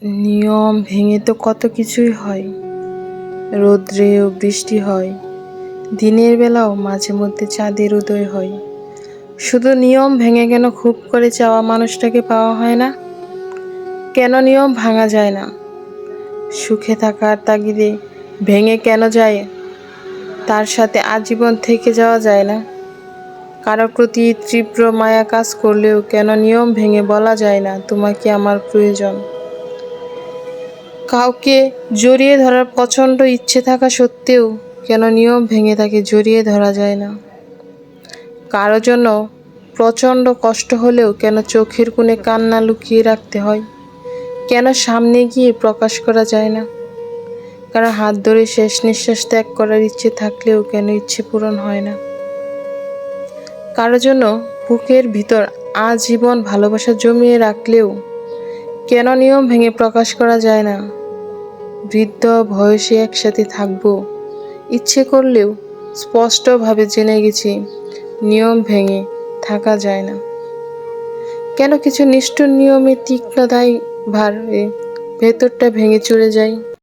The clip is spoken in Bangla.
নিয়ম ভেঙে তো কত কিছুই হয়। রৌদ্রেও বৃষ্টি হয়, দিনের বেলাও মাঝে মধ্যে চাঁদের উদয় হয়। শুধু নিয়ম ভেঙে কেন খুব করে চাওয়া মানুষটাকে পাওয়া হয় না? কেন নিয়ম ভাঙা যায় না? সুখে থাকার তাগিদে ভেঙে কেন যায়? তার সাথে আজীবন থেকে যাওয়া যায় না? কারো প্রতি তীব্র মায়া কাজ করলেও কেন নিয়ম ভেঙে বলা যায় না তোমাকে আমার প্রয়োজন? কাউকে জড়িয়ে ধরার প্রচণ্ড ইচ্ছে থাকা সত্ত্বেও কেন নিয়ম ভেঙে তাকে জড়িয়ে ধরা যায় না? কারো জন্য প্রচণ্ড কষ্ট হলেও কেন চোখের কোণে কান্না লুকিয়ে রাখতে হয়? কেন সামনে গিয়ে প্রকাশ করা যায় না? কারো হাত ধরে শেষ নিঃশ্বাস ত্যাগ করার ইচ্ছে থাকলেও কেন ইচ্ছে পূরণ হয় না? কারো জন্য বুকের ভিতর আজীবন ভালোবাসা জমিয়ে রাখলেও কেন নিয়ম ভেঙে প্রকাশ করা যায় না? বৃদ্ধ বয়সে একসাথে থাকবো ইচ্ছে করলেও স্পষ্টভাবে জেনে গেছি নিয়ম ভেঙে থাকা যায় না। কেন কিছু নিষ্ঠুর নিয়মে তীক্ষ্ণ দায় ভারে ভেতরটা ভেঙে চলে যায়?